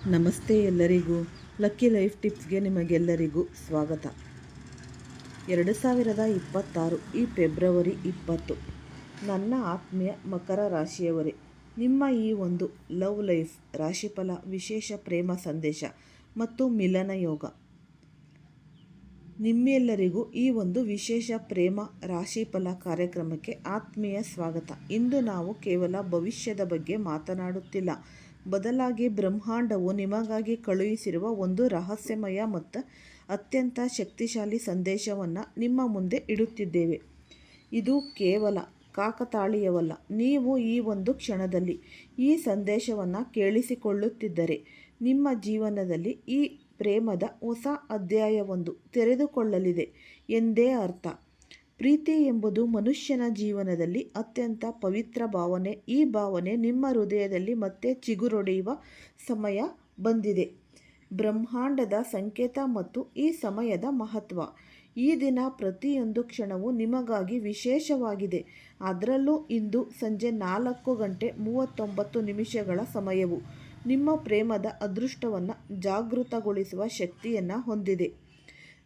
ನಮಸ್ತೆ ಎಲ್ಲರಿಗೂ. Lucky life ಟಿಪ್ಸ್ಗೆ ನಿಮಗೆಲ್ಲರಿಗೂ ಸ್ವಾಗತ. 2026 ಈ ಫೆಬ್ರವರಿ 20. ನನ್ನ ಆತ್ಮೀಯ ಮಕರ ರಾಶಿಯವರೇ, ನಿಮ್ಮ ಈ ಒಂದು ಲವ್ ಲೈಫ್ ರಾಶಿಫಲ, ವಿಶೇಷ ಪ್ರೇಮ ಸಂದೇಶ ಮತ್ತು ಮಿಲನ ಯೋಗ. ನಿಮ್ಮೆಲ್ಲರಿಗೂ ಈ ಒಂದು ವಿಶೇಷ ಪ್ರೇಮ ರಾಶಿಫಲ ಕಾರ್ಯಕ್ರಮಕ್ಕೆ ಆತ್ಮೀಯ ಸ್ವಾಗತ. ಇಂದು ನಾವು ಕೇವಲ ಭವಿಷ್ಯದ ಬಗ್ಗೆ ಮಾತನಾಡುತ್ತಿಲ್ಲ, ಬದಲಾಗಿ ಬ್ರಹ್ಮಾಂಡವು ನಿಮಗಾಗಿ ಕಳುಹಿಸಿರುವ ಒಂದು ರಹಸ್ಯಮಯ ಮತ್ತು ಅತ್ಯಂತ ಶಕ್ತಿಶಾಲಿ ಸಂದೇಶವನ್ನು ನಿಮ್ಮ ಮುಂದೆ ಇಡುತ್ತಿದ್ದೇವೆ. ಇದು ಕೇವಲ ಕಾಕತಾಳೀಯವಲ್ಲ. ನೀವು ಈ ಒಂದು ಕ್ಷಣದಲ್ಲಿ ಈ ಸಂದೇಶವನ್ನು ಕೇಳಿಸಿಕೊಳ್ಳುತ್ತಿದ್ದರೆ ನಿಮ್ಮ ಜೀವನದಲ್ಲಿ ಈ ಪ್ರೇಮದ ಹೊಸ ಅಧ್ಯಾಯವೊಂದು ತೆರೆದುಕೊಳ್ಳಲಿದೆ ಎಂದೇ ಅರ್ಥ. ಪ್ರೀತಿ ಎಂಬುದು ಮನುಷ್ಯನ ಜೀವನದಲ್ಲಿ ಅತ್ಯಂತ ಪವಿತ್ರ ಭಾವನೆ. ಈ ಭಾವನೆ ನಿಮ್ಮ ಹೃದಯದಲ್ಲಿ ಮತ್ತೆ ಚಿಗುರೊಡೆಯುವ ಸಮಯ ಬಂದಿದೆ. ಬ್ರಹ್ಮಾಂಡದ ಸಂಕೇತ ಮತ್ತು ಈ ಸಮಯದ ಮಹತ್ವ. ಈ ದಿನ ಪ್ರತಿಯೊಂದು ಕ್ಷಣವೂ ನಿಮಗಾಗಿ ವಿಶೇಷವಾಗಿದೆ. ಅದರಲ್ಲೂ ಇಂದು ಸಂಜೆ 4:39 ಸಮಯವು ನಿಮ್ಮ ಪ್ರೇಮದ ಅದೃಷ್ಟವನ್ನು ಜಾಗೃತಗೊಳಿಸುವ ಶಕ್ತಿಯನ್ನು ಹೊಂದಿದೆ.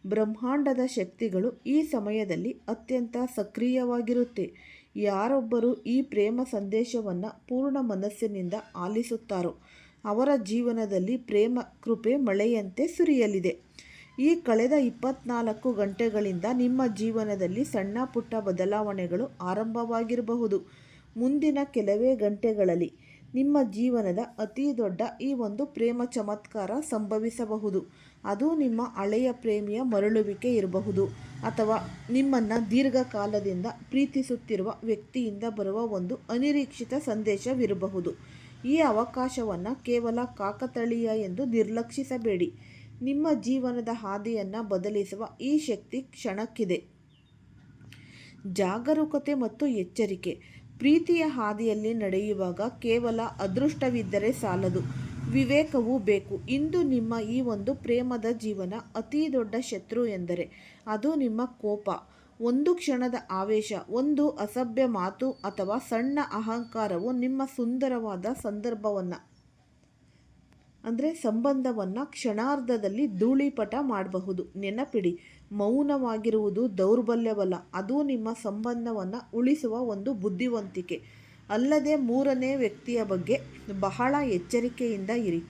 ಬ್ರಹ್ಮಾಂಡದ ಶಕ್ತಿಗಳು ಈ ಸಮಯದಲ್ಲಿ ಅತ್ಯಂತ ಸಕ್ರಿಯವಾಗಿರುತ್ತೆ. ಯಾರೊಬ್ಬರು ಈ ಪ್ರೇಮ ಸಂದೇಶವನ್ನು ಪೂರ್ಣ ಮನಸ್ಸಿನಿಂದ ಆಲಿಸುತ್ತಾರೋ ಅವರ ಜೀವನದಲ್ಲಿ ಪ್ರೇಮ ಕೃಪೆ ಮಳೆಯಂತೆ ಸುರಿಯಲಿದೆ. ಈ ಕಳೆದ 24 ಗಂಟೆಗಳಿಂದ ನಿಮ್ಮ ಜೀವನದಲ್ಲಿ ಸಣ್ಣ ಪುಟ್ಟ ಬದಲಾವಣೆಗಳು ಆರಂಭವಾಗಿರಬಹುದು. ಮುಂದಿನ ಕೆಲವೇ ಗಂಟೆಗಳಲ್ಲಿ ನಿಮ್ಮ ಜೀವನದ ಅತಿ ದೊಡ್ಡ ಈ ಒಂದು ಪ್ರೇಮ ಚಮತ್ಕಾರ ಸಂಭವಿಸಬಹುದು. ಅದು ನಿಮ್ಮ ಹಳೆಯ ಪ್ರೇಮಿಯ ಮರಳುವಿಕೆ ಇರಬಹುದು, ಅಥವಾ ನಿಮ್ಮನ್ನು ದೀರ್ಘಕಾಲದಿಂದ ಪ್ರೀತಿಸುತ್ತಿರುವ ವ್ಯಕ್ತಿಯಿಂದ ಬರುವ ಒಂದು ಅನಿರೀಕ್ಷಿತ ಸಂದೇಶವಿರಬಹುದು. ಈ ಅವಕಾಶವನ್ನು ಕೇವಲ ಕಾಕತಾಳೀಯ ಎಂದು ನಿರ್ಲಕ್ಷಿಸಬೇಡಿ. ನಿಮ್ಮ ಜೀವನದ ಹಾದಿಯನ್ನು ಬದಲಿಸುವ ಈ ಶಕ್ತಿ ಕ್ಷಣಕ್ಕಿದೆ. ಜಾಗರೂಕತೆ ಮತ್ತು ಎಚ್ಚರಿಕೆ. ಪ್ರೀತಿಯ ಹಾದಿಯಲ್ಲಿ ನಡೆಯುವಾಗ ಕೇವಲ ಅದೃಷ್ಟವಿದ್ದರೆ ಸಾಲದು, ವಿವೇಕವೂ ಬೇಕು. ಇಂದು ನಿಮ್ಮ ಈ ಒಂದು ಪ್ರೇಮದ ಜೀವನ ಅತಿ ದೊಡ್ಡ ಶತ್ರು ಎಂದರೆ ಅದು ನಿಮ್ಮ ಕೋಪ. ಒಂದು ಕ್ಷಣದ ಆವೇಶ, ಒಂದು ಅಸಭ್ಯ ಮಾತು ಅಥವಾ ಸಣ್ಣ ಅಹಂಕಾರವು ನಿಮ್ಮ ಸುಂದರವಾದ ಸಂಬಂಧವನ್ನು ಕ್ಷಣಾರ್ಧದಲ್ಲಿ ಧೂಳಿಪಟ ಮಾಡಬಹುದು. ನೆನಪಿಡಿ, ಮೌನವಾಗಿರುವುದು ದೌರ್ಬಲ್ಯವಲ್ಲ, ಅದು ನಿಮ್ಮ ಸಂಬಂಧವನ್ನು ಉಳಿಸುವ ಒಂದು ಬುದ್ಧಿವಂತಿಕೆ. ಅಲ್ಲದೆ ಮೂರನೇ ವ್ಯಕ್ತಿಯ ಬಗ್ಗೆ ಬಹಳ ಎಚ್ಚರಿಕೆಯಿಂದ ಇರಿ.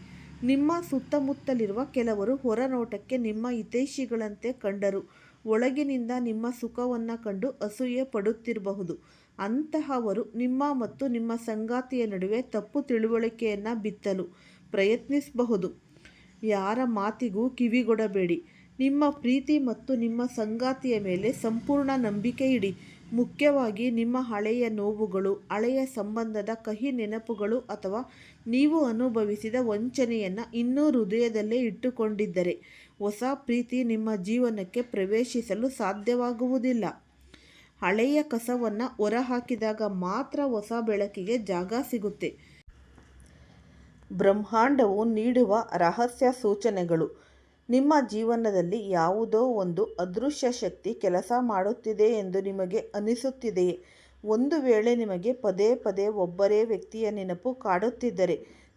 ನಿಮ್ಮ ಸುತ್ತಮುತ್ತಲಿರುವ ಕೆಲವರು ಹೊರನೋಟಕ್ಕೆ ನಿಮ್ಮ ಹಿತೈಷಿಗಳಂತೆ ಕಂಡರೂ ಒಳಗಿನಿಂದ ನಿಮ್ಮ ಸುಖವನ್ನು ಕಂಡು ಅಸೂಯೆ ಪಡುತ್ತಿರಬಹುದು. ಅಂತಹವರು ನಿಮ್ಮ ಮತ್ತು ನಿಮ್ಮ ಸಂಗಾತಿಯ ನಡುವೆ ತಪ್ಪು ತಿಳುವಳಿಕೆಯನ್ನು ಬಿತ್ತಲು ಪ್ರಯತ್ನಿಸಬಹುದು. ಯಾರ ಮಾತಿಗೂ ಕಿವಿಗೊಡಬೇಡಿ. ನಿಮ್ಮ ಪ್ರೀತಿ ಮತ್ತು ನಿಮ್ಮ ಸಂಗಾತಿಯ ಮೇಲೆ ಸಂಪೂರ್ಣ ನಂಬಿಕೆ ಇಡಿ. ಮುಖ್ಯವಾಗಿ ನಿಮ್ಮ ಹಳೆಯ ನೋವುಗಳು, ಹಳೆಯ ಸಂಬಂಧದ ಕಹಿ ನೆನಪುಗಳು ಅಥವಾ ನೀವು ಅನುಭವಿಸಿದ ವಂಚನೆಯನ್ನು ಇನ್ನೂ ಹೃದಯದಲ್ಲೇ ಇಟ್ಟುಕೊಂಡಿದ್ದರೆ ಹೊಸ ಪ್ರೀತಿ ನಿಮ್ಮ ಜೀವನಕ್ಕೆ ಪ್ರವೇಶಿಸಲು ಸಾಧ್ಯವಾಗುವುದಿಲ್ಲ. ಹಳೆಯ ಕಸವನ್ನು ಹೊರಹಾಕಿದಾಗ ಮಾತ್ರ ಹೊಸ ಬೆಳಕಿಗೆ ಜಾಗ ಸಿಗುತ್ತೆ. ಬ್ರಹ್ಮಾಂಡವು ನೀಡುವ ರಹಸ್ಯ ಸೂಚನೆಗಳು. ನಿಮ್ಮ ಜೀವನದಲ್ಲಿ ಯಾವುದೋ ಒಂದು ಅದೃಶ್ಯ ಶಕ್ತಿ ಕೆಲಸ ಮಾಡುತ್ತಿದೆ ಎಂದು ನಿಮಗೆ ಅನಿಸುತ್ತಿದೆಯೇ? ಒಂದು ವೇಳೆ ನಿಮಗೆ ಪದೇ ಪದೇ ಒಬ್ಬರೇ ವ್ಯಕ್ತಿಯ ನೆನಪು ಕಾಡುತ್ತಿದ್ದರೆ,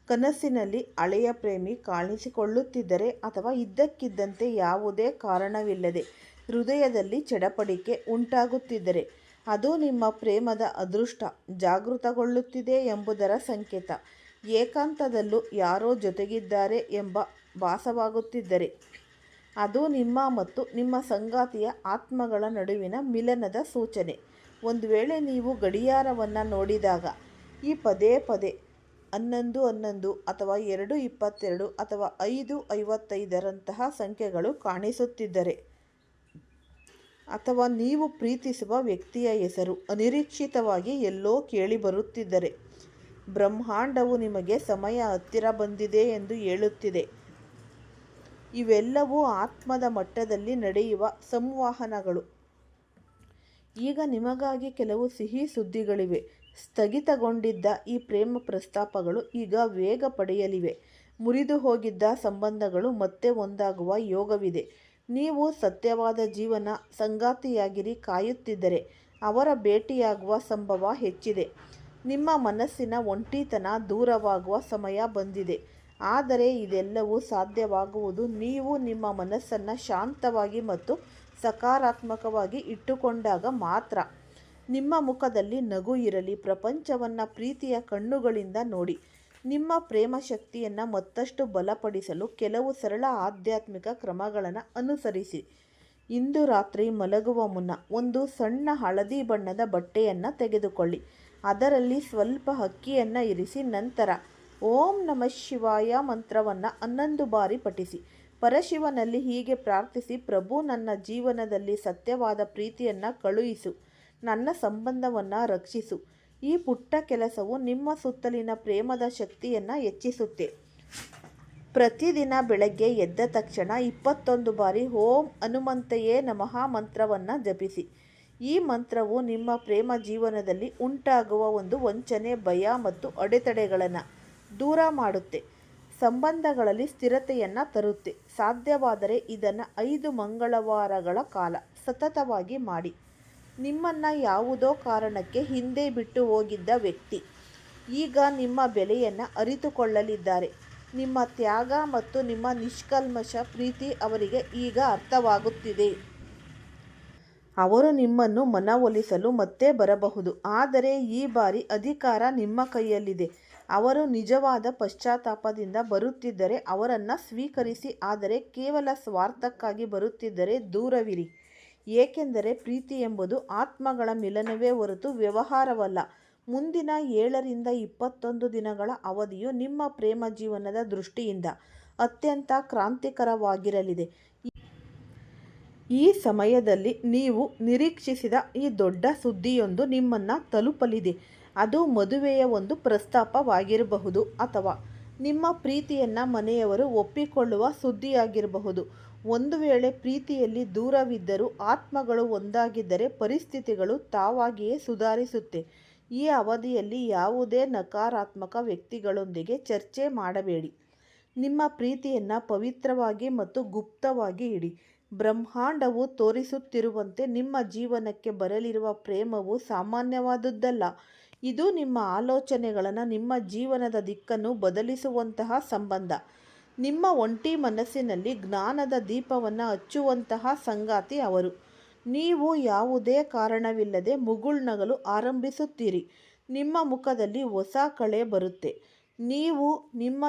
ಕನಸಿನಲ್ಲಿ ಹಳೆಯ ಪ್ರೇಮಿ ಕಾಣಿಸಿಕೊಳ್ಳುತ್ತಿದ್ದರೆ, ಅಥವಾ ಇದ್ದಕ್ಕಿದ್ದಂತೆ ಯಾವುದೇ ಕಾರಣವಿಲ್ಲದೆ ಹೃದಯದಲ್ಲಿ ಚಡಪಡಿಕೆ ಉಂಟಾಗುತ್ತಿದ್ದರೆ, ಅದು ನಿಮ್ಮ ಪ್ರೇಮದ ಅದೃಷ್ಟ ಜಾಗೃತಗೊಳ್ಳುತ್ತಿದೆ ಎಂಬುದರ ಸಂಕೇತ. ಏಕಾಂತದಲ್ಲೂ ಯಾರೋ ಜೊತೆಗಿದ್ದಾರೆ ಎಂಬ ಭಾಸವಾಗುತ್ತಿದ್ದರೆ, ಅದು ನಿಮ್ಮ ಮತ್ತು ನಿಮ್ಮ ಸಂಗಾತಿಯ ಆತ್ಮಗಳ ನಡುವಿನ ಮಿಲನದ ಸೂಚನೆ. ಒಂದು ವೇಳೆ ನೀವು ಗಡಿಯಾರವನ್ನು ನೋಡಿದಾಗ ಈ ಪದೇ ಪದೇ 11:11 ಅಥವಾ 2:22 ಅಥವಾ 5:55 ಸಂಖ್ಯೆಗಳು ಕಾಣಿಸುತ್ತಿದ್ದರೆ, ಅಥವಾ ನೀವು ಪ್ರೀತಿಸುವ ವ್ಯಕ್ತಿಯ ಹೆಸರು ಅನಿರೀಕ್ಷಿತವಾಗಿ ಎಲ್ಲೋ ಕೇಳಿಬರುತ್ತಿದ್ದರೆ, ಬ್ರಹ್ಮಾಂಡವು ನಿಮಗೆ ಸಮಯ ಹತ್ತಿರ ಬಂದಿದೆ ಎಂದು ಹೇಳುತ್ತಿದೆ. ಇವೆಲ್ಲವೂ ಆತ್ಮದ ಮಟ್ಟದಲ್ಲಿ ನಡೆಯುವ ಸಂವಹನಗಳು. ಈಗ ನಿಮಗಾಗಿ ಕೆಲವು ಸಿಹಿ ಸುದ್ದಿಗಳಿವೆ. ಸ್ಥಗಿತಗೊಂಡಿದ್ದ ಈ ಪ್ರೇಮ ಪ್ರಸ್ತಾಪಗಳು ಈಗ ವೇಗ ಪಡೆಯಲಿವೆ. ಮುರಿದು ಹೋಗಿದ್ದ ಸಂಬಂಧಗಳು ಮತ್ತೆ ಒಂದಾಗುವ ಯೋಗವಿದೆ. ನೀವು ಸತ್ಯವಾದ ಜೀವನ ಸಂಗಾತಿಯಾಗಿರಿ ಕಾಯುತ್ತಿದ್ದರೆ ಅವರ ಭೇಟಿಯಾಗುವ ಸಂಭವ ಹೆಚ್ಚಿದೆ. ನಿಮ್ಮ ಮನಸ್ಸಿನ ಒಂಟಿತನ ದೂರವಾಗುವ ಸಮಯ ಬಂದಿದೆ. ಆದರೆ ಇದೆಲ್ಲವೂ ಸಾಧ್ಯವಾಗುವುದು ನೀವು ನಿಮ್ಮ ಮನಸ್ಸನ್ನು ಶಾಂತವಾಗಿ ಮತ್ತು ಸಕಾರಾತ್ಮಕವಾಗಿ ಇಟ್ಟುಕೊಂಡಾಗ ಮಾತ್ರ. ನಿಮ್ಮ ಮುಖದಲ್ಲಿ ನಗು ಇರಲಿ. ಪ್ರಪಂಚವನ್ನು ಪ್ರೀತಿಯ ಕಣ್ಣುಗಳಿಂದ ನೋಡಿ. ನಿಮ್ಮ ಪ್ರೇಮ ಶಕ್ತಿಯನ್ನು ಮತ್ತಷ್ಟು ಬಲಪಡಿಸಲು ಕೆಲವು ಸರಳ ಆಧ್ಯಾತ್ಮಿಕ ಕ್ರಮಗಳನ್ನು ಅನುಸರಿಸಿ. ಇಂದು ರಾತ್ರಿ ಮಲಗುವ ಮುನ್ನ ಒಂದು ಸಣ್ಣ ಹಳದಿ ಬಣ್ಣದ ಬಟ್ಟೆಯನ್ನು ತೆಗೆದುಕೊಳ್ಳಿ. ಅದರಲ್ಲಿ ಸ್ವಲ್ಪ ಅಕ್ಕಿಯನ್ನು ಇರಿಸಿ ನಂತರ ಓಂ ನಮಃ ಶಿವಾಯ ಮಂತ್ರವನ್ನು 11 ಬಾರಿ ಪಠಿಸಿ. ಪರಶಿವನಲ್ಲಿ ಹೀಗೆ ಪ್ರಾರ್ಥಿಸಿ: ಪ್ರಭು, ನನ್ನ ಜೀವನದಲ್ಲಿ ಸತ್ಯವಾದ ಪ್ರೀತಿಯನ್ನು ಕಳುಹಿಸು, ನನ್ನ ಸಂಬಂಧವನ್ನು ರಕ್ಷಿಸು. ಈ ಪುಟ್ಟ ಕೆಲಸವು ನಿಮ್ಮ ಸುತ್ತಲಿನ ಪ್ರೇಮದ ಶಕ್ತಿಯನ್ನು ಹೆಚ್ಚಿಸುತ್ತೆ. ಪ್ರತಿದಿನ ಬೆಳಗ್ಗೆ ಎದ್ದ ತಕ್ಷಣ 21 ಬಾರಿ ಓಂ ಹನುಮಂತಯೇ ನಮಃ ಮಂತ್ರವನ್ನು ಜಪಿಸಿ. ಈ ಮಂತ್ರವು ನಿಮ್ಮ ಪ್ರೇಮ ಜೀವನದಲ್ಲಿ ಉಂಟಾಗುವ ಒಂದು ವಂಚನೆ, ಭಯ ಮತ್ತು ಅಡೆತಡೆಗಳನ್ನು ದೂರ ಮಾಡುತ್ತೆ. ಸಂಬಂಧಗಳಲ್ಲಿ ಸ್ಥಿರತೆಯನ್ನು ತರುತ್ತೆ. ಸಾಧ್ಯವಾದರೆ ಇದನ್ನು 5 ಮಂಗಳವಾರಗಳ ಕಾಲ ಸತತವಾಗಿ ಮಾಡಿ. ನಿಮ್ಮನ್ನು ಯಾವುದೋ ಕಾರಣಕ್ಕೆ ಹಿಂದೆ ಬಿಟ್ಟು ಹೋಗಿದ್ದ ವ್ಯಕ್ತಿ ಈಗ ನಿಮ್ಮ ಬೆಲೆಯನ್ನು ಅರಿತುಕೊಳ್ಳಲಿದ್ದಾರೆ. ನಿಮ್ಮ ತ್ಯಾಗ ಮತ್ತು ನಿಮ್ಮ ನಿಷ್ಕಲ್ಮಶ ಪ್ರೀತಿ ಅವರಿಗೆ ಈಗ ಅರ್ಥವಾಗುತ್ತಿದೆ. ಅವರು ನಿಮ್ಮನ್ನು ಮನವೊಲಿಸಲು ಮತ್ತೆ ಬರಬಹುದು. ಆದರೆ ಈ ಬಾರಿ ಅಧಿಕಾರ ನಿಮ್ಮ ಕೈಯಲ್ಲಿದೆ. ಅವರು ನಿಜವಾದ ಪಶ್ಚಾತ್ತಾಪದಿಂದ ಬರುತ್ತಿದ್ದರೆ ಅವರನ್ನು ಸ್ವೀಕರಿಸಿ. ಆದರೆ ಕೇವಲ ಸ್ವಾರ್ಥಕ್ಕಾಗಿ ಬರುತ್ತಿದ್ದರೆ ದೂರವಿರಿ. ಏಕೆಂದರೆ ಪ್ರೀತಿ ಎಂಬುದು ಆತ್ಮಗಳ ಮಿಲನವೇ ಹೊರತು ವ್ಯವಹಾರವಲ್ಲ. ಮುಂದಿನ 7 ರಿಂದ 21 ದಿನಗಳ ಅವಧಿಯು ನಿಮ್ಮ ಪ್ರೇಮ ಜೀವನದ ದೃಷ್ಟಿಯಿಂದ ಅತ್ಯಂತ ಕ್ರಾಂತಿಕರವಾಗಿರಲಿದೆ. ಈ ಸಮಯದಲ್ಲಿ ನೀವು ನಿರೀಕ್ಷಿಸಿದ ಈ ದೊಡ್ಡ ಸುದ್ದಿಯೊಂದು ನಿಮ್ಮನ್ನು ತಲುಪಲಿದೆ. ಅದು ಮದುವೆಯ ಒಂದು ಪ್ರಸ್ತಾಪವಾಗಿರಬಹುದು ಅಥವಾ ನಿಮ್ಮ ಪ್ರೀತಿಯನ್ನು ಮನೆಯವರು ಒಪ್ಪಿಕೊಳ್ಳುವ ಸುದ್ದಿಯಾಗಿರಬಹುದು. ಒಂದು ವೇಳೆ ಪ್ರೀತಿಯಲ್ಲಿ ದೂರವಿದ್ದರೂ ಆತ್ಮಗಳು ಒಂದಾಗಿದ್ದರೆ ಪರಿಸ್ಥಿತಿಗಳು ತಾವಾಗಿಯೇ ಸುಧಾರಿಸುತ್ತೆ. ಈ ಅವಧಿಯಲ್ಲಿ ಯಾವುದೇ ನಕಾರಾತ್ಮಕ ವ್ಯಕ್ತಿಗಳೊಂದಿಗೆ ಚರ್ಚೆ ಮಾಡಬೇಡಿ. ನಿಮ್ಮ ಪ್ರೀತಿಯನ್ನು ಪವಿತ್ರವಾಗಿ ಮತ್ತು ಗುಪ್ತವಾಗಿ ಇಡಿ. ಬ್ರಹ್ಮಾಂಡವು ತೋರಿಸುತ್ತಿರುವಂತೆ ನಿಮ್ಮ ಜೀವನಕ್ಕೆ ಬರಲಿರುವ ಪ್ರೇಮವು ಸಾಮಾನ್ಯವಾದುದಲ್ಲ. ಇದು ನಿಮ್ಮ ಆಲೋಚನೆಗಳನ್ನು, ನಿಮ್ಮ ಜೀವನದ ದಿಕ್ಕನ್ನು ಬದಲಿಸುವಂತಹ ಸಂಬಂಧ. ನಿಮ್ಮ ಒಂಟಿ ಮನಸ್ಸಿನಲ್ಲಿ ಜ್ಞಾನದ ದೀಪವನ್ನು ಹಚ್ಚುವಂತಹ ಸಂಗಾತಿ ಅವರು. ನೀವು ಯಾವುದೇ ಕಾರಣವಿಲ್ಲದೆ ಮುಗುಳ್ನಗಲು ಆರಂಭಿಸುತ್ತೀರಿ. ನಿಮ್ಮ ಮುಖದಲ್ಲಿ ಹೊಸ ಕಳೆ ಬರುತ್ತೆ. ನೀವು ನಿಮ್ಮ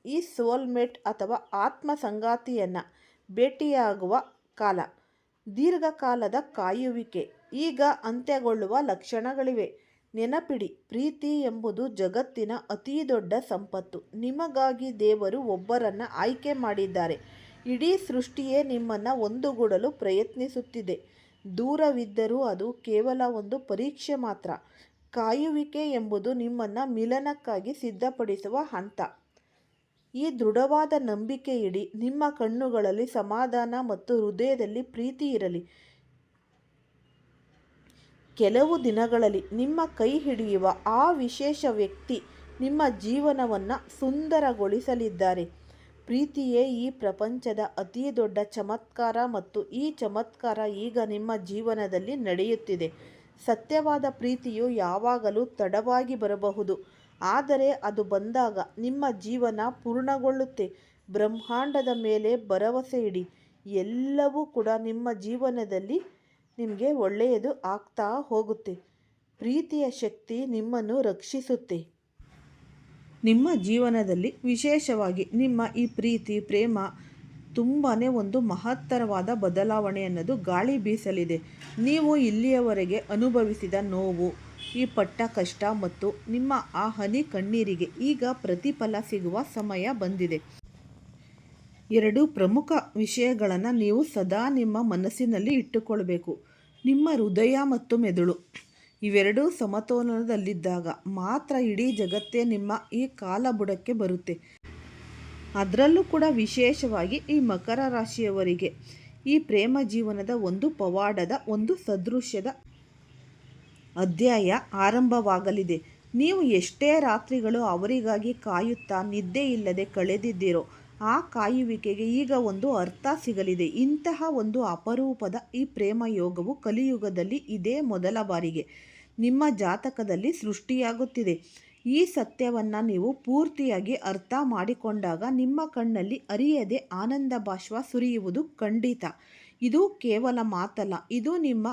ಈ ಸೋಲ್ಮೇಟ್ ಅಥವಾ ಆತ್ಮ ಸಂಗಾತಿಯನ್ನು ಭೇಟಿಯಾಗುವ ಕಾಲ. ದೀರ್ಘಕಾಲದ ಕಾಯುವಿಕೆ ಈಗ ಅಂತ್ಯಗೊಳ್ಳುವ ಲಕ್ಷಣಗಳಿವೆ. ನೆನಪಿಡಿ, ಪ್ರೀತಿ ಎಂಬುದು ಜಗತ್ತಿನ ಅತಿ ದೊಡ್ಡ ಸಂಪತ್ತು. ನಿಮಗಾಗಿ ದೇವರು ಒಬ್ಬರನ್ನು ಆಯ್ಕೆ ಮಾಡಿದ್ದಾರೆ. ಇಡೀ ಸೃಷ್ಟಿಯೇ ನಿಮ್ಮನ್ನು ಒಂದುಗೂಡಲು ಪ್ರಯತ್ನಿಸುತ್ತಿದೆ. ದೂರವಿದ್ದರೂ ಅದು ಕೇವಲ ಒಂದು ಪರೀಕ್ಷೆ ಮಾತ್ರ. ಕಾಯುವಿಕೆ ಎಂಬುದು ನಿಮ್ಮನ್ನು ಮಿಲನಕ್ಕಾಗಿ ಸಿದ್ಧಪಡಿಸುವ ಹಂತ. ಈ ದೃಢವಾದ ನಂಬಿಕೆ ಇಡಿ. ನಿಮ್ಮ ಕಣ್ಣುಗಳಲ್ಲಿ ಸಮಾಧಾನ ಮತ್ತು ಹೃದಯದಲ್ಲಿ ಪ್ರೀತಿ ಇರಲಿ. ಕೆಲವು ದಿನಗಳಲ್ಲಿ ನಿಮ್ಮ ಕೈ ಹಿಡಿಯುವ ಆ ವಿಶೇಷ ವ್ಯಕ್ತಿ ನಿಮ್ಮ ಜೀವನವನ್ನು ಸುಂದರಗೊಳಿಸಲಿದ್ದಾರೆ. ಪ್ರೀತಿಯೇ ಈ ಪ್ರಪಂಚದ ಅತಿ ದೊಡ್ಡ ಚಮತ್ಕಾರ ಮತ್ತು ಈ ಚಮತ್ಕಾರ ಈಗ ನಿಮ್ಮ ಜೀವನದಲ್ಲಿ ನಡೆಯುತ್ತಿದೆ. ಸತ್ಯವಾದ ಪ್ರೀತಿಯು ಯಾವಾಗಲೂ ತಡವಾಗಿ ಬರಬಹುದು, ಆದರೆ ಅದು ಬಂದಾಗ ನಿಮ್ಮ ಜೀವನ ಪೂರ್ಣಗೊಳ್ಳುತ್ತೆ. ಬ್ರಹ್ಮಾಂಡದ ಮೇಲೆ ಭರವಸೆ ಇಡಿ. ಎಲ್ಲವೂ ಕೂಡ ನಿಮ್ಮ ಜೀವನದಲ್ಲಿ ನಿಮಗೆ ಒಳ್ಳೆಯದು ಆಗ್ತಾ ಹೋಗುತ್ತೆ. ಪ್ರೀತಿಯ ಶಕ್ತಿ ನಿಮ್ಮನ್ನು ರಕ್ಷಿಸುತ್ತೆ. ನಿಮ್ಮ ಜೀವನದಲ್ಲಿ ವಿಶೇಷವಾಗಿ ನಿಮ್ಮ ಈ ಪ್ರೀತಿ ಪ್ರೇಮ ತುಂಬಾ ಒಂದು ಮಹತ್ತರವಾದ ಬದಲಾವಣೆ ಅನ್ನೋದು ಗಾಳಿ ಬೀಸಲಿದೆ. ನೀವು ಇಲ್ಲಿಯವರೆಗೆ ಅನುಭವಿಸಿದ ನೋವು, ಈ ಪಟ್ಟ ಕಷ್ಟ ಮತ್ತು ನಿಮ್ಮ ಆ ಹನಿ ಕಣ್ಣೀರಿಗೆ ಈಗ ಪ್ರತಿಫಲ ಸಿಗುವ ಸಮಯ ಬಂದಿದೆ. 2 ಪ್ರಮುಖ ವಿಷಯಗಳನ್ನು ನೀವು ಸದಾ ನಿಮ್ಮ ಮನಸ್ಸಿನಲ್ಲಿ ಇಟ್ಟುಕೊಳ್ಬೇಕು. ನಿಮ್ಮ ಹೃದಯ ಮತ್ತು ಮೆದುಳು ಇವೆರಡೂ ಸಮತೋಲನದಲ್ಲಿದ್ದಾಗ ಮಾತ್ರ ಇಡೀ ಜಗತ್ತೇ ನಿಮ್ಮ ಈ ಕಾಲಬುಡಕ್ಕೆ ಬರುತ್ತೆ. ಅದರಲ್ಲೂ ಕೂಡ ವಿಶೇಷವಾಗಿ ಈ ಮಕರ ರಾಶಿಯವರಿಗೆ ಈ ಪ್ರೇಮ ಜೀವನದ ಒಂದು ಪವಾಡದ ಒಂದು ಸದೃಶ್ಯದ ಅಧ್ಯಾಯ ಆರಂಭವಾಗಲಿದೆ. ನೀವು ಎಷ್ಟೇ ರಾತ್ರಿಗಳು ಅವರಿಗಾಗಿ ಕಾಯುತ್ತಾ ನಿದ್ದೆ ಇಲ್ಲದೆ ಕಳೆದಿದ್ದೀರೋ ಆ ಕಾಯುವಿಕೆಗೆ ಈಗ ಒಂದು ಅರ್ಥ ಸಿಗಲಿದೆ. ಇಂತಹ ಒಂದು ಅಪರೂಪದ ಈ ಪ್ರೇಮ ಯೋಗವು ಕಲಿಯುಗದಲ್ಲಿ ಇದೇ ಮೊದಲ ಬಾರಿಗೆ ನಿಮ್ಮ ಜಾತಕದಲ್ಲಿ ಸೃಷ್ಟಿಯಾಗುತ್ತಿದೆ. ಈ ಸತ್ಯವನ್ನು ನೀವು ಪೂರ್ತಿಯಾಗಿ ಅರ್ಥ ಮಾಡಿಕೊಂಡಾಗ ನಿಮ್ಮ ಕಣ್ಣಲ್ಲಿ ಅರಿಯದೆ ಆನಂದ ಬಾಷ್ಪ ಸುರಿಯುವುದು ಖಂಡಿತ. ಇದು ಕೇವಲ ಮಾತಲ್ಲ, ಇದು ನಿಮ್ಮ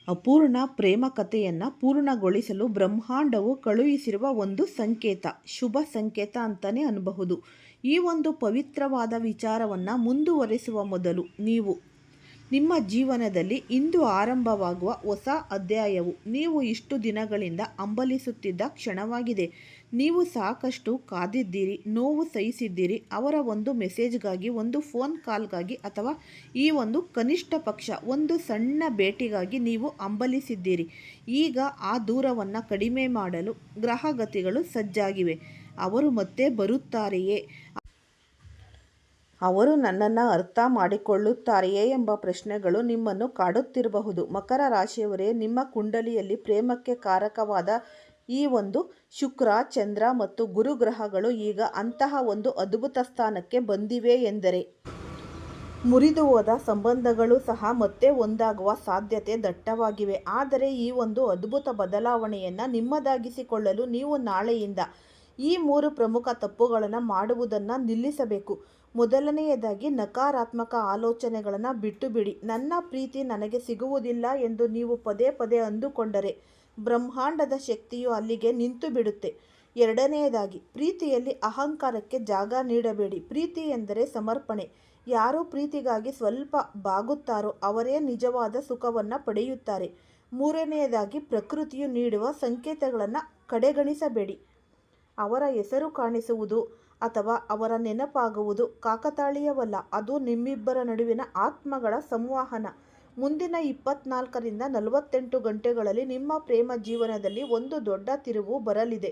ಅಪೂರ್ಣ ಪ್ರೇಮ ಕಥೆಯನ್ನು ಪೂರ್ಣಗೊಳಿಸಲು ಬ್ರಹ್ಮಾಂಡವು ಕಳುಹಿಸಿರುವ ಒಂದು ಸಂಕೇತ, ಶುಭ ಸಂಕೇತ ಅಂತಲೇ ಅನ್ನಬಹುದು. ಈ ಒಂದು ಪವಿತ್ರವಾದ ವಿಚಾರವನ್ನು ಮುಂದುವರಿಸುವ ಮೊದಲು ನೀವು ನಿಮ್ಮ ಜೀವನದಲ್ಲಿ ಇಂದು ಆರಂಭವಾಗುವ ಹೊಸ ಅಧ್ಯಾಯವು ನೀವು ಇಷ್ಟು ದಿನಗಳಿಂದ ಹಂಬಲಿಸುತ್ತಿದ್ದ ಕ್ಷಣವಾಗಿದೆ. ನೀವು ಸಾಕಷ್ಟು ಕಾದಿದ್ದೀರಿ, ನೋವು ಸಹಿಸಿದ್ದೀರಿ, ಅವರ ಒಂದು ಮೆಸೇಜ್ಗಾಗಿ, ಒಂದು ಫೋನ್ ಕಾಲ್ಗಾಗಿ ಅಥವಾ ಈ ಒಂದು ಕನಿಷ್ಠ ಪಕ್ಷ ಒಂದು ಸಣ್ಣ ಭೇಟಿಗಾಗಿ ನೀವು ಹಂಬಲಿಸಿದ್ದೀರಿ. ಈಗ ಆ ದೂರವನ್ನು ಕಡಿಮೆ ಮಾಡಲು ಗ್ರಹಗತಿಗಳು ಸಜ್ಜಾಗಿವೆ. ಅವರು ಮತ್ತೆ ಬರುತ್ತಾರೆಯೇ? ಅವರು ನನ್ನನ್ನು ಅರ್ಥ ಮಾಡಿಕೊಳ್ಳುತ್ತಾರೆಯೇ ಎಂಬ ಪ್ರಶ್ನೆಗಳು ನಿಮ್ಮನ್ನು ಕಾಡುತ್ತಿರಬಹುದು. ಮಕರ ರಾಶಿಯವರೇ, ನಿಮ್ಮ ಕುಂಡಲಿಯಲ್ಲಿ ಪ್ರೇಮಕ್ಕೆ ಕಾರಕವಾದ ಈ ಒಂದು ಶುಕ್ರ, ಚಂದ್ರ ಮತ್ತು ಗುರು ಗ್ರಹಗಳು ಈಗ ಅಂತಹ ಒಂದು ಅದ್ಭುತ ಸ್ಥಾನಕ್ಕೆ ಬಂದಿವೆ ಎಂದರೆ ಮುರಿದು ಹೋದ ಸಂಬಂಧಗಳು ಸಹ ಮತ್ತೆ ಒಂದಾಗುವ ಸಾಧ್ಯತೆ ದಟ್ಟವಾಗಿವೆ. ಆದರೆ ಈ ಒಂದು ಅದ್ಭುತ ಬದಲಾವಣೆಯನ್ನು ನಿಮ್ಮದಾಗಿಸಿಕೊಳ್ಳಲು ನೀವು ನಾಳೆಯಿಂದ ಈ 3 ಪ್ರಮುಖ ತಪ್ಪುಗಳನ್ನು ಮಾಡುವುದನ್ನು ನಿಲ್ಲಿಸಬೇಕು. ಮೊದಲನೆಯದಾಗಿ, ನಕಾರಾತ್ಮಕ ಆಲೋಚನೆಗಳನ್ನು ಬಿಟ್ಟು ಬಿಡಿ. ನನ್ನ ಪ್ರೀತಿ ನನಗೆ ಸಿಗುವುದಿಲ್ಲ ಎಂದು ನೀವು ಪದೇ ಪದೇ ಅಂದುಕೊಂಡರೆ ಬ್ರಹ್ಮಾಂಡದ ಶಕ್ತಿಯು ಅಲ್ಲಿಗೆ ನಿಂತು ಬಿಡುತ್ತೆ. ಎರಡನೆಯದಾಗಿ, ಪ್ರೀತಿಯಲ್ಲಿ ಅಹಂಕಾರಕ್ಕೆ ಜಾಗ ನೀಡಬೇಡಿ. ಪ್ರೀತಿ ಎಂದರೆ ಸಮರ್ಪಣೆ. ಯಾರು ಪ್ರೀತಿಗಾಗಿ ಸ್ವಲ್ಪ ಬಾಗುತ್ತಾರೋ ಅವರೇ ನಿಜವಾದ ಸುಖವನ್ನು ಪಡೆಯುತ್ತಾರೆ. ಮೂರನೆಯದಾಗಿ, ಪ್ರಕೃತಿಯು ನೀಡುವ ಸಂಕೇತಗಳನ್ನು ಕಡೆಗಣಿಸಬೇಡಿ. ಅವರ ಹೆಸರು ಕಾಣಿಸುವುದು ಅಥವಾ ಅವರ ನೆನಪಾಗುವುದು ಕಾಕತಾಳೀಯವಲ್ಲ, ಅದು ನಿಮ್ಮಿಬ್ಬರ ನಡುವಿನ ಆತ್ಮಗಳ ಸಂವಹನ. ಮುಂದಿನ 24ರಿಂದ 48 ಗಂಟೆಗಳಲ್ಲಿ ನಿಮ್ಮ ಪ್ರೇಮ ಜೀವನದಲ್ಲಿ ಒಂದು ದೊಡ್ಡ ತಿರುವು ಬರಲಿದೆ.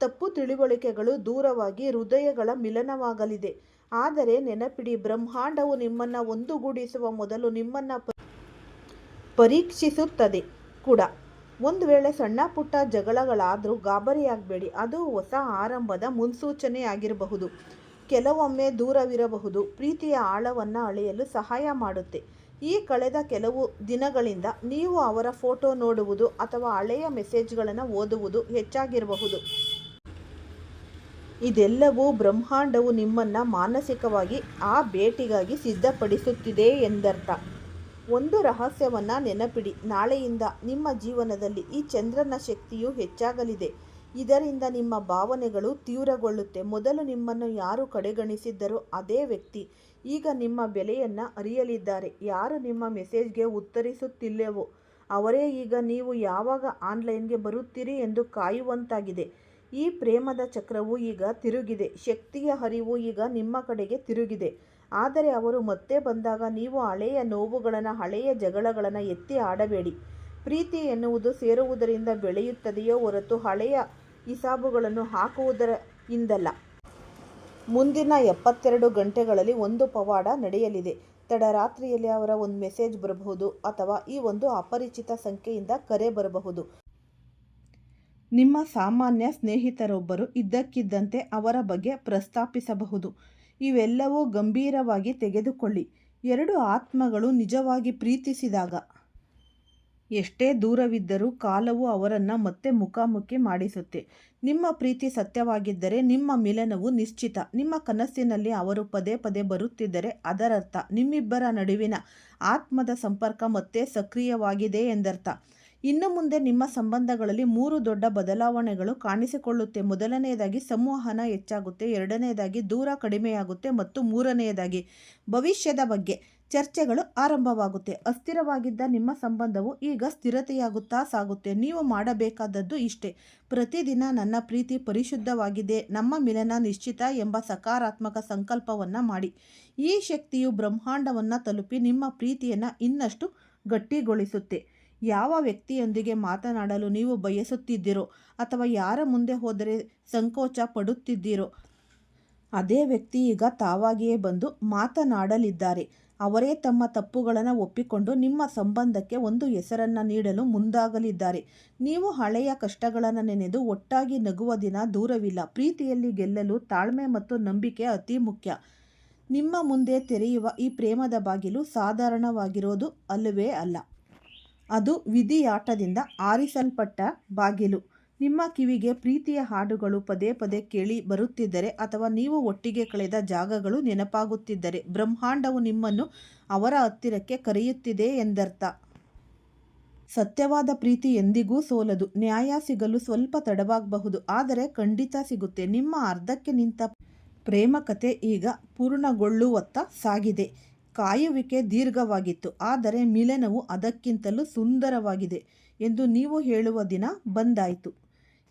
ತಪ್ಪು ತಿಳುವಳಿಕೆಗಳು ದೂರವಾಗಿ ಹೃದಯಗಳ ಮಿಲನವಾಗಲಿದೆ. ಆದರೆ ನೆನಪಿಡಿ, ಬ್ರಹ್ಮಾಂಡವು ನಿಮ್ಮನ್ನು ಒಂದುಗೂಡಿಸುವ ಮೊದಲು ನಿಮ್ಮನ್ನು ಪರೀಕ್ಷಿಸುತ್ತದೆ ಕೂಡ. ಒಂದು ವೇಳೆ ಸಣ್ಣ ಪುಟ್ಟ ಜಗಳಗಳಾದರೂ ಗಾಬರಿಯಾಗಬೇಡಿ. ಅದು ಹೊಸ ಆರಂಭದ ಮುನ್ಸೂಚನೆಯಾಗಿರಬಹುದು. ಕೆಲವೊಮ್ಮೆ ದೂರವಿರಬಹುದು. ಪ್ರೀತಿಯ ಆಳವನ್ನು ಅಳೆಯಲು ಸಹಾಯ ಮಾಡುತ್ತೆ. ಈ ಕಳೆದ ಕೆಲವು ದಿನಗಳಿಂದ ನೀವು ಅವರ ಫೋಟೋ ನೋಡುವುದು ಅಥವಾ ಹಳೆಯ ಮೆಸೇಜ್ಗಳನ್ನು ಓದುವುದು ಹೆಚ್ಚಾಗಿರಬಹುದು. ಇದೆಲ್ಲವೂ ಬ್ರಹ್ಮಾಂಡವು ನಿಮ್ಮನ್ನು ಮಾನಸಿಕವಾಗಿ ಆ ಭೇಟಿಗಾಗಿ ಸಿದ್ಧಪಡಿಸುತ್ತಿದೆ ಎಂದರ್ಥ. ಒಂದು ರಹಸ್ಯವನ್ನು ನೆನಪಿಡಿ, ನಾಳೆಯಿಂದ ನಿಮ್ಮ ಜೀವನದಲ್ಲಿ ಈ ಚಂದ್ರನ ಶಕ್ತಿಯು ಹೆಚ್ಚಾಗಲಿದೆ. ಇದರಿಂದ ನಿಮ್ಮ ಭಾವನೆಗಳು ತೀವ್ರಗೊಳ್ಳುತ್ತೆ. ಮೊದಲು ನಿಮ್ಮನ್ನು ಯಾರು ಕಡೆಗಣಿಸಿದ್ದರೋ ಅದೇ ವ್ಯಕ್ತಿ ಈಗ ನಿಮ್ಮ ಬೆಲೆಯನ್ನು ಅರಿಯಲಿದ್ದಾರೆ. ಯಾರು ನಿಮ್ಮ ಮೆಸೇಜ್ಗೆ ಉತ್ತರಿಸುತ್ತಿಲ್ಲವೋ ಅವರೇ ಈಗ ನೀವು ಯಾವಾಗ ಆನ್ಲೈನ್ಗೆ ಬರುತ್ತೀರಿ ಎಂದು ಕಾಯುವಂತಾಗಿದೆ. ಈ ಪ್ರೇಮದ ಚಕ್ರವು ಈಗ ತಿರುಗಿದೆ. ಶಕ್ತಿಯ ಹರಿವು ಈಗ ನಿಮ್ಮ ಕಡೆಗೆ ತಿರುಗಿದೆ. ಆದರೆ ಅವರು ಮತ್ತೆ ಬಂದಾಗ ನೀವು ಹಳೆಯ ನೋವುಗಳನ್ನು, ಹಳೆಯ ಜಗಳಗಳನ್ನು ಎತ್ತಿ ಆಡಬೇಡಿ. ಪ್ರೀತಿ ಎನ್ನುವುದು ಬೆಳೆಯುತ್ತದೆಯೋ ಹೊರತು ಹಳೆಯ ಹಿಸಾಬುಗಳನ್ನು ಹಾಕುವುದರಿಂದಲ್ಲ. ಮುಂದಿನ 72 ಗಂಟೆಗಳಲ್ಲಿ ಒಂದು ಪವಾಡ ನಡೆಯಲಿದೆ. ತಡರಾತ್ರಿಯಲ್ಲಿ ಅವರ ಒಂದು ಮೆಸೇಜ್ ಬರಬಹುದು ಅಥವಾ ಈ ಒಂದು ಅಪರಿಚಿತ ಸಂಖ್ಯೆಯಿಂದ ಕರೆ ಬರಬಹುದು. ನಿಮ್ಮ ಸಾಮಾನ್ಯ ಸ್ನೇಹಿತರೊಬ್ಬರು ಇದ್ದಕ್ಕಿದ್ದಂತೆ ಅವರ ಬಗ್ಗೆ ಪ್ರಸ್ತಾಪಿಸಬಹುದು. ಇವೆಲ್ಲವೂ ಗಂಭೀರವಾಗಿ ತೆಗೆದುಕೊಳ್ಳಿ. ಎರಡು ಆತ್ಮಗಳು ನಿಜವಾಗಿ ಪ್ರೀತಿಸಿದಾಗ ಎಷ್ಟೇ ದೂರವಿದ್ದರೂ ಕಾಲವು ಅವರನ್ನು ಮತ್ತೆ ಮುಖಾಮುಖಿ ಮಾಡಿಸುತ್ತೆ. ನಿಮ್ಮ ಪ್ರೀತಿ ಸತ್ಯವಾಗಿದ್ದರೆ ನಿಮ್ಮ ಮಿಲನವು ನಿಶ್ಚಿತ. ನಿಮ್ಮ ಕನಸಿನಲ್ಲಿ ಅವರು ಪದೇ ಪದೇ ಬರುತ್ತಿದ್ದರೆ ಅದರರ್ಥ ನಿಮ್ಮಿಬ್ಬರ ನಡುವಿನ ಆತ್ಮದ ಸಂಪರ್ಕ ಮತ್ತೆ ಸಕ್ರಿಯವಾಗಿದೆ ಎಂದರ್ಥ. ಇನ್ನು ಮುಂದೆ ನಿಮ್ಮ ಸಂಬಂಧಗಳಲ್ಲಿ 3 ದೊಡ್ಡ ಬದಲಾವಣೆಗಳು ಕಾಣಿಸಿಕೊಳ್ಳುತ್ತೆ. ಮೊದಲನೆಯದಾಗಿ, ಸಂವಹನ ಹೆಚ್ಚಾಗುತ್ತೆ. ಎರಡನೆಯದಾಗಿ, ದೂರ ಕಡಿಮೆಯಾಗುತ್ತೆ. ಮತ್ತು ಮೂರನೆಯದಾಗಿ, ಭವಿಷ್ಯದ ಬಗ್ಗೆ ಚರ್ಚೆಗಳು ಆರಂಭವಾಗುತ್ತೆ. ಅಸ್ಥಿರವಾಗಿದ್ದ ನಿಮ್ಮ ಸಂಬಂಧವು ಈಗ ಸ್ಥಿರತೆಯಾಗುತ್ತಾ ಸಾಗುತ್ತೆ. ನೀವು ಮಾಡಬೇಕಾದದ್ದು ಇಷ್ಟೇ: ಪ್ರತಿದಿನ ನನ್ನ ಪ್ರೀತಿ ಪರಿಶುದ್ಧವಾಗಿದೆ, ನಮ್ಮ ಮಿಲನ ನಿಶ್ಚಿತ ಎಂಬ ಸಕಾರಾತ್ಮಕ ಸಂಕಲ್ಪವನ್ನು ಮಾಡಿ. ಈ ಶಕ್ತಿಯು ಬ್ರಹ್ಮಾಂಡವನ್ನು ತಲುಪಿ ನಿಮ್ಮ ಪ್ರೀತಿಯನ್ನು ಇನ್ನಷ್ಟು ಗಟ್ಟಿಗೊಳಿಸುತ್ತೆ. ಯಾವ ವ್ಯಕ್ತಿಯೊಂದಿಗೆ ಮಾತನಾಡಲು ನೀವು ಬಯಸುತ್ತಿದ್ದೀರೋ ಅಥವಾ ಯಾರ ಮುಂದೆ ಹೋದರೆ ಸಂಕೋಚ ಪಡುತ್ತಿದ್ದೀರೋ ಅದೇ ವ್ಯಕ್ತಿ ಈಗ ತಾವಾಗಿಯೇ ಬಂದು ಮಾತನಾಡಲಿದ್ದಾರೆ. ಅವರೇ ತಮ್ಮ ತಪ್ಪುಗಳನ್ನು ಒಪ್ಪಿಕೊಂಡು ನಿಮ್ಮ ಸಂಬಂಧಕ್ಕೆ ಒಂದು ಹೆಸರನ್ನು ನೀಡಲು ಮುಂದಾಗಲಿದ್ದಾರೆ. ನೀವು ಹಳೆಯ ಕಷ್ಟಗಳನ್ನು ನೆನೆದು ಒಟ್ಟಾಗಿ ನಗುವ ದಿನ ದೂರವಿಲ್ಲ. ಪ್ರೀತಿಯಲ್ಲಿ ಗೆಲ್ಲಲು ತಾಳ್ಮೆ ಮತ್ತು ನಂಬಿಕೆ ಅತಿ ಮುಖ್ಯ. ನಿಮ್ಮ ಮುಂದೆ ತೆರೆಯುವ ಈ ಪ್ರೇಮದ ಬಾಗಿಲು ಸಾಧಾರಣವಾಗಿರೋದು ಅಲ್ಲವೇ ಅಲ್ಲ. ಅದು ವಿಧಿಯಾಟದಿಂದ ಆರಿಸಲ್ಪಟ್ಟ ಬಾಗಿಲು. ನಿಮ್ಮ ಕಿವಿಗೆ ಪ್ರೀತಿಯ ಹಾಡುಗಳು ಪದೇ ಪದೇ ಕೇಳಿ ಬರುತ್ತಿದ್ದರೆ ಅಥವಾ ನೀವು ಒಟ್ಟಿಗೆ ಕಳೆದ ಜಾಗಗಳು ನೆನಪಾಗುತ್ತಿದ್ದರೆ ಬ್ರಹ್ಮಾಂಡವು ನಿಮ್ಮನ್ನು ಅವರ ಹತ್ತಿರಕ್ಕೆ ಕರೆಯುತ್ತಿದೆ ಎಂದರ್ಥ. ಸತ್ಯವಾದ ಪ್ರೀತಿ ಎಂದಿಗೂ ಸೋಲದು. ನ್ಯಾಯ ಸಿಗಲು ಸ್ವಲ್ಪ ತಡವಾಗಬಹುದು, ಆದರೆ ಖಂಡಿತ ಸಿಗುತ್ತೆ. ನಿಮ್ಮ ಅರ್ಧಕ್ಕೆ ನಿಂತ ಪ್ರೇಮ ಕಥೆ ಈಗ ಪೂರ್ಣಗೊಳ್ಳುವತ್ತ ಸಾಗಿದೆ. ಕಾಯುವಿಕೆ ದೀರ್ಘವಾಗಿತ್ತು, ಆದರೆ ಮಿಲನವು ಅದಕ್ಕಿಂತಲೂ ಸುಂದರವಾಗಿದೆ ಎಂದು ನೀವು ಹೇಳುವ ದಿನ ಬಂದಾಯಿತು.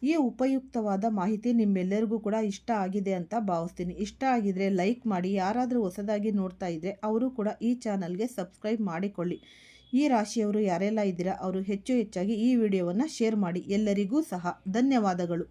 ಈ ಉಪಯುಕ್ತವಾದ ಮಾಹಿತಿ ನಿಮ್ಮೆಲ್ಲರಿಗೂ ಕೂಡ ಇಷ್ಟ ಆಗಿದೆ ಅಂತ ಭಾವಿಸ್ತೀನಿ. ಇಷ್ಟ ಆಗಿದ್ರೆ ಲೈಕ್ ಮಾಡಿ. ಯಾರಾದರೂ ಹೊಸದಾಗಿ ನೋಡ್ತಾ ಇದ್ದರೆ ಅವರು ಕೂಡ ಈ ಚಾನಲ್ಗೆ ಸಬ್ಸ್ಕ್ರೈಬ್ ಮಾಡಿಕೊಳ್ಳಿ. ಈ ರಾಶಿಯವರು ಯಾರೆಲ್ಲ ಇದ್ದೀರಾ ಅವರು ಹೆಚ್ಚಾಗಿ ಈ ವಿಡಿಯೋವನ್ನು ಶೇರ್ ಮಾಡಿ. ಎಲ್ಲರಿಗೂ ಸಹ ಧನ್ಯವಾದಗಳು.